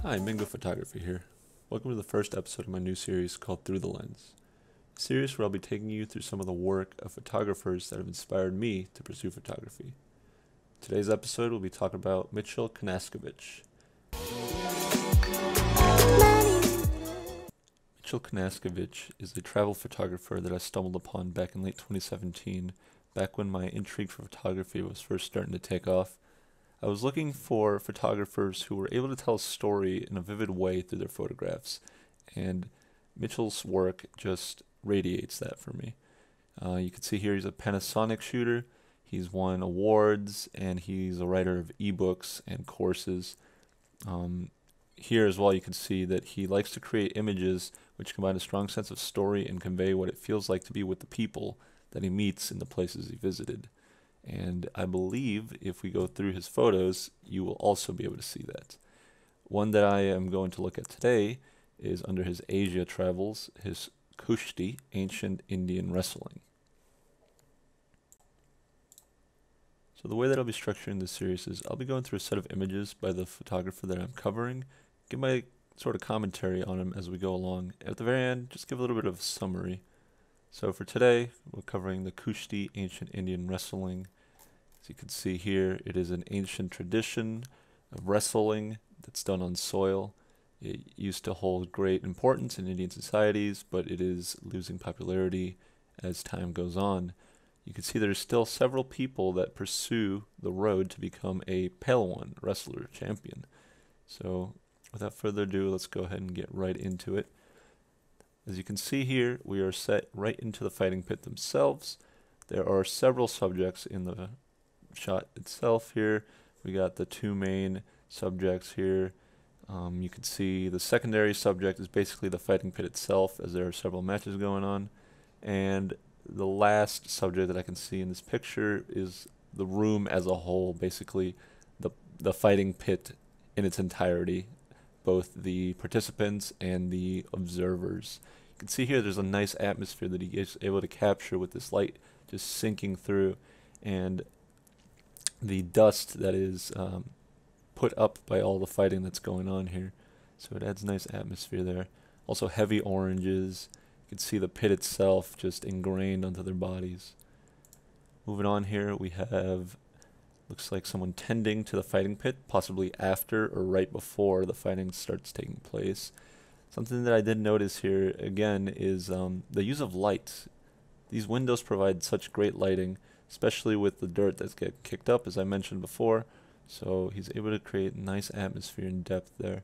Hi, Mingo.photography here. Welcome to the first episode of my new series called Through the Lens. A series where I'll be taking you through some of the work of photographers that have inspired me to pursue photography. Today's episode will be talking about Mitchell Kanashkevich. Mitchell Kanashkevich is a travel photographer that I stumbled upon back in late 2017, back when my intrigue for photography was first starting to take off. I was looking for photographers who were able to tell a story in a vivid way through their photographs, and Mitchell's work just radiates that for me. You can see here he's a Panasonic shooter, he's won awards, and he's a writer of ebooks and courses. Here as well you can see that he likes to create images which combine a strong sense of story and convey what it feels like to be with the people that he meets in the places he visited. And I believe if we go through his photos, you will also be able to see that. One that I am going to look at today is under his Asia travels, his Kushti, ancient Indian wrestling. So the way that I'll be structuring this series is I'll be going through a set of images by the photographer that I'm covering, give my sort of commentary on him as we go along. At the very end, just give a little bit of a summary. So for today, we're covering the Kushti, ancient Indian wrestling. As you can see here, it is an ancient tradition of wrestling that's done on soil. It used to hold great importance in Indian societies, but it is losing popularity as time goes on. You can see there's still several people that pursue the road to become a Pehlewan wrestler champion. So without further ado, let's go ahead and get right into it. As you can see here, we are set right into the fighting pit themselves. There are several subjects in the shot itself here. We got the two main subjects here. You can see the secondary subject is basically the fighting pit itself, as there are several matches going on. And the last subject that I can see in this picture is the room as a whole, basically the fighting pit in its entirety, both the participants and the observers. You can see here there's a nice atmosphere that he is able to capture with this light just sinking through, and the dust that is put up by all the fighting that's going on here. So it adds nice atmosphere there. Also heavy oranges. You can see the pit itself just ingrained onto their bodies. Moving on here, we have, looks like someone tending to the fighting pit, possibly after or right before the fighting starts taking place. Something that I did notice here, again, is the use of light. These windows provide such great lighting, especially with the dirt that's getting kicked up, as I mentioned before. So he's able to create nice atmosphere and depth there.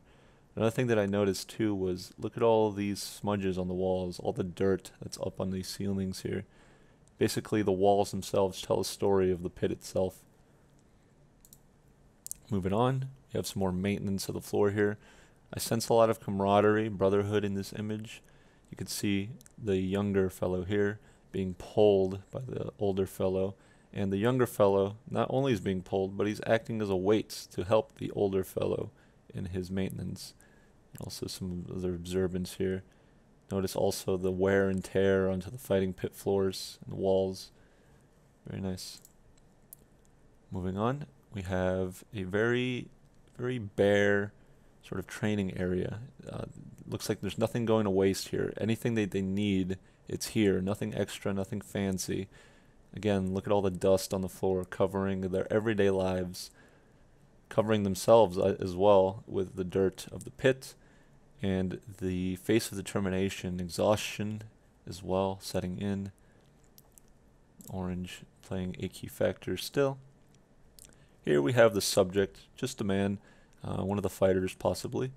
Another thing that I noticed too was, look at all these smudges on the walls, all the dirt that's up on these ceilings here. Basically the walls themselves tell a story of the pit itself. Moving on, we have some more maintenance of the floor here. I sense a lot of camaraderie, brotherhood in this image. You can see the younger fellow here being pulled by the older fellow, and the younger fellow not only is being pulled, but he's acting as a weight to help the older fellow in his maintenance. Also some other observance here. Notice also the wear and tear onto the fighting pit floors and walls. Very nice. Moving on, we have a very bare sort of training area. Looks like there's nothing going to waste here. Anything that they need, it's here. Nothing extra, nothing fancy. Again, look at all the dust on the floor covering their everyday lives, covering themselves as well with the dirt of the pit, and the face of determination, exhaustion as well setting in. Orange playing a key factor still. Here we have the subject, just a man, one of the fighters possibly,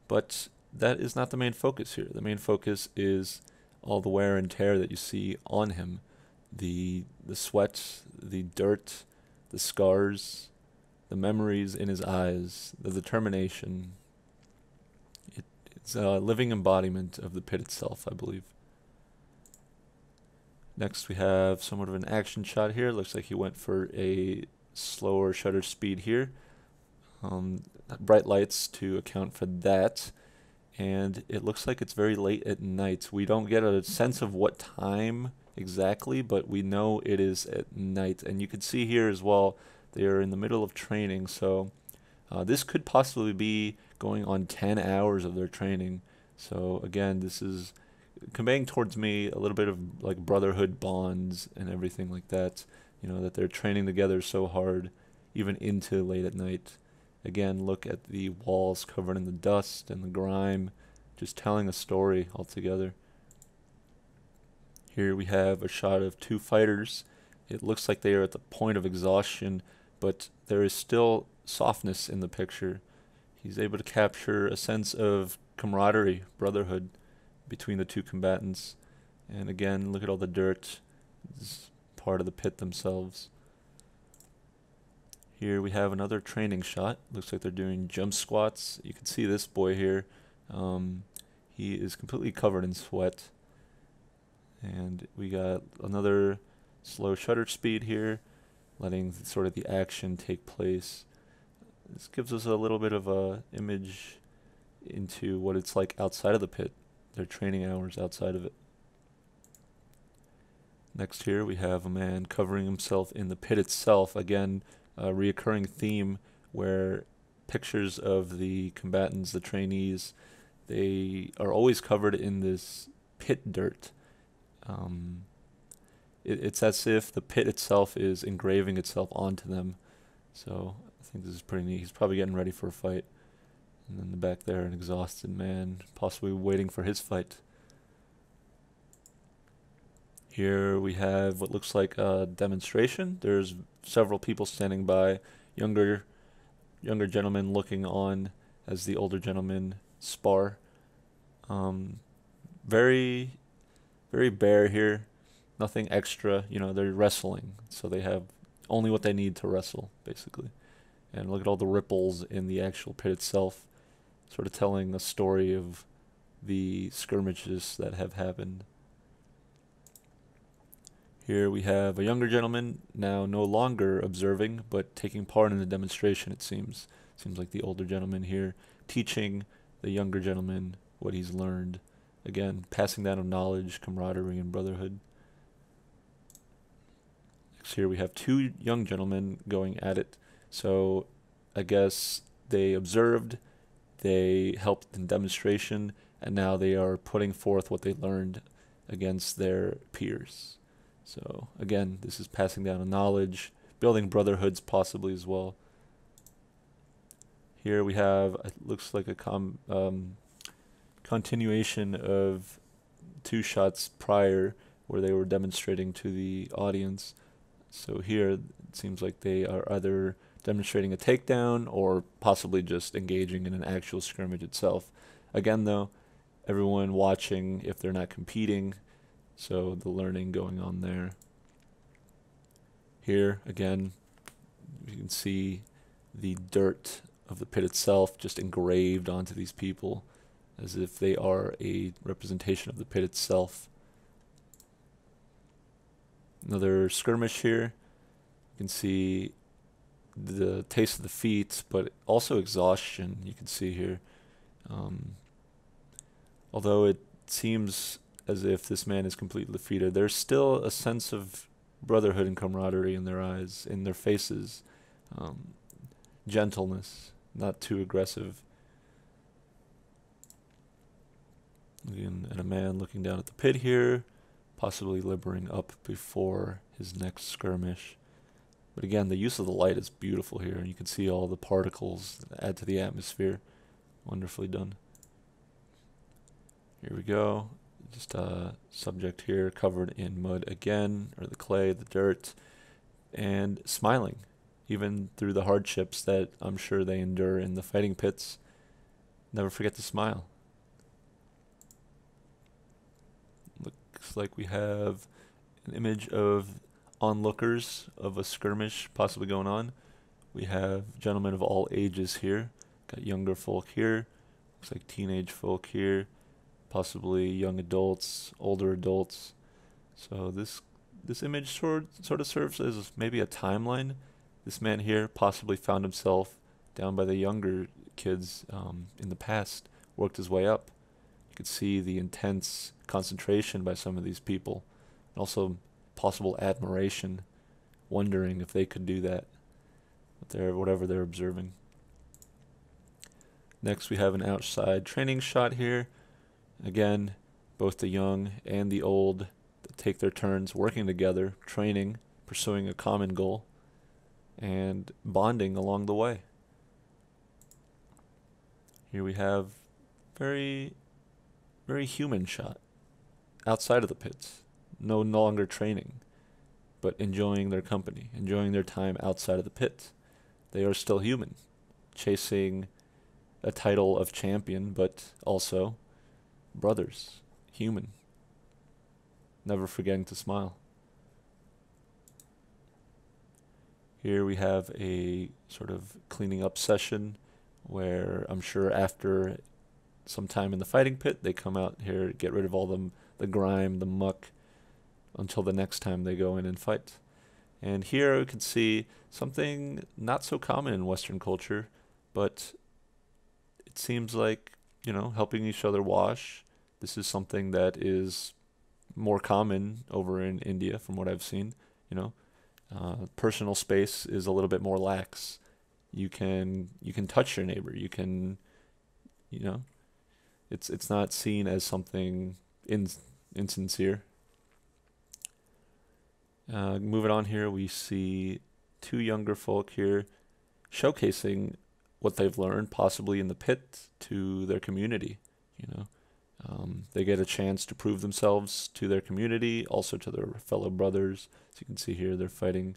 but that is not the main focus here. The main focus is all the wear and tear that you see on him, the sweat, the dirt, the scars, the memories in his eyes, the determination. It's a living embodiment of the pit itself, I believe. Next we have somewhat of an action shot here. Looks like he went for a slower shutter speed here. Bright lights to account for that, and it looks like it's very late at night. We don't get a sense of what time exactly, but we know it is at night. And you can see here as well, they are in the middle of training, so This could possibly be going on 10 hours of their training. So again, this is conveying towards me a little bit of like brotherhood bonds and everything like that. You know, that they're training together so hard, even into late at night. Again, look at the walls covered in the dust and the grime, just telling a story altogether. Here we have a shot of two fighters. It looks like they are at the point of exhaustion, but there is still softness in the picture. He's able to capture a sense of camaraderie, brotherhood between the two combatants. And again, look at all the dirt. This is part of the pit themselves. Here we have another training shot. Looks like they're doing jump squats. You can see this boy here. He is completely covered in sweat. And we got another slow shutter speed here, letting sort of the action take place. This gives us a little bit of a image into what it's like outside of the pit, their training hours outside of it. Next here we have a man covering himself in the pit itself. Again, a reoccurring theme where pictures of the combatants, the trainees, they are always covered in this pit dirt. It's as if the pit itself is engraving itself onto them. So I think this is pretty neat. He's probably getting ready for a fight. And then in the back there, an exhausted man, possibly waiting for his fight. Here we have what looks like a demonstration. There's several people standing by, younger gentlemen looking on as the older gentlemen spar. Very bare here, nothing extra. You know, they're wrestling, so they have only what they need to wrestle, basically. And look at all the ripples in the actual pit itself, sort of telling a story of the skirmishes that have happened. Here we have a younger gentleman, now no longer observing, but taking part in the demonstration, it seems. Seems like the older gentleman here teaching the younger gentleman what he's learned. Again, passing down of knowledge, camaraderie, and brotherhood. Next here we have two young gentlemen going at it. So I guess they observed, they helped in demonstration, and now they are putting forth what they learned against their peers. So again, this is passing down of knowledge, building brotherhoods possibly as well. Here we have, it looks like a continuation of two shots prior where they were demonstrating to the audience. So here it seems like they are either demonstrating a takedown or possibly just engaging in an actual scrimmage itself. Again though, everyone watching if they're not competing, so the learning going on there. Here again, you can see the dirt of the pit itself just engraved onto these people, as if they are a representation of the pit itself. Another skirmish here. You can see the taste of the feet, but also exhaustion you can see here. Although it seems as if this man is completely defeated, there's still a sense of brotherhood and camaraderie in their eyes, in their faces. Gentleness, not too aggressive. Looking at a man looking down at the pit here, possibly liberating up before his next skirmish. But again, the use of the light is beautiful here, and you can see all the particles that add to the atmosphere. Wonderfully done. Here we go. Just a subject here covered in mud again, or the clay, the dirt, and smiling, even through the hardships that I'm sure they endure in the fighting pits. Never forget to smile. Looks like we have an image of onlookers of a skirmish possibly going on. We have gentlemen of all ages here. Got younger folk here. Looks like teenage folk here. Possibly young adults, older adults. So this image sort of serves as maybe a timeline. This man here possibly found himself down by the younger kids in the past, worked his way up. You could see the intense concentration by some of these people, and also possible admiration, wondering if they could do that with whatever they're observing. Next we have an outside training shot here. Again, both the young and the old take their turns working together, training, pursuing a common goal, and bonding along the way. Here we have very, very human shot outside of the pits. No longer training, but enjoying their company, enjoying their time outside of the pits. They are still human, chasing a title of champion, but also brothers, human, never forgetting to smile. Here we have a sort of cleaning up session where I'm sure after some time in the fighting pit, they come out here, get rid of all the grime, the muck, until the next time they go in and fight. And here we can see something not so common in Western culture, but it seems like, helping each other wash. This is something that is more common over in India from what I've seen. Personal space is a little bit more lax. You can touch your neighbor. You can, it's not seen as something insincere. Moving on here, we see two younger folk here showcasing what they've learned, possibly in the pit, to their community. They get a chance to prove themselves to their community, also to their fellow brothers. As you can see here, they're fighting.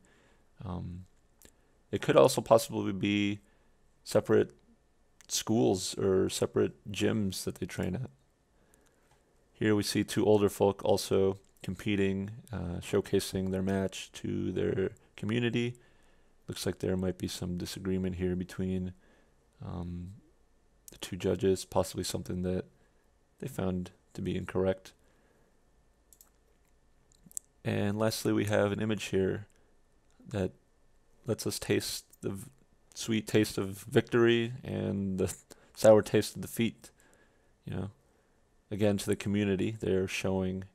It could also possibly be separate schools or separate gyms that they train at. Here we see two older folk also competing, showcasing their match to their community. Looks like there might be some disagreement here between the two judges, possibly something that they found to be incorrect. And lastly, we have an image here that lets us taste the sweet taste of victory and the sour taste of defeat. Again, to the community, they're showing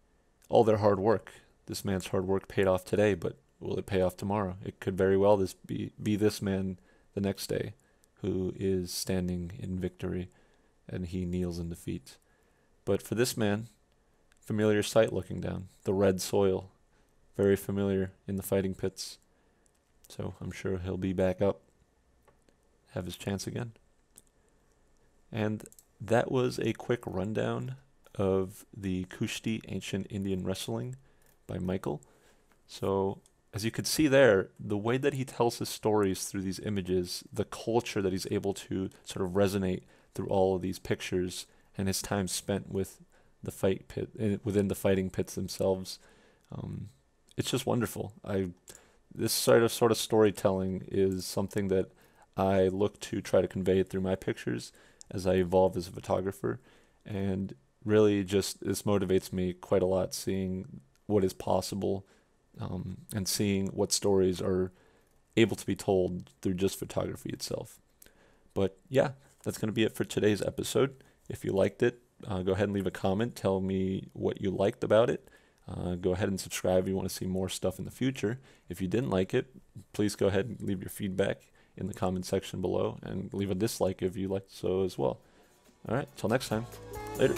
all their hard work. This man's hard work paid off today, but will it pay off tomorrow? It could very well be this man the next day who is standing in victory and he kneels in defeat. But for this man, familiar sight looking down, the red soil, very familiar in the fighting pits. So I'm sure he'll be back up, have his chance again. And that was a quick rundown of the Kushti Ancient Indian Wrestling by Michael. So as you could see there, the way that he tells his stories through these images, the culture that he's able to sort of resonate through all of these pictures, and his time spent with the fight pit, within the fighting pits themselves, it's just wonderful. This sort of storytelling is something that I look to try to convey through my pictures as I evolve as a photographer, and really just this motivates me quite a lot, seeing what is possible, and seeing what stories are able to be told through just photography itself. But yeah, that's going to be it for today's episode. If you liked it, go ahead and leave a comment. Tell me what you liked about it. Go ahead and subscribe if you want to see more stuff in the future. If you didn't like it, please go ahead and leave your feedback in the comment section below, and leave a dislike if you liked so as well. All right, till next time. Later.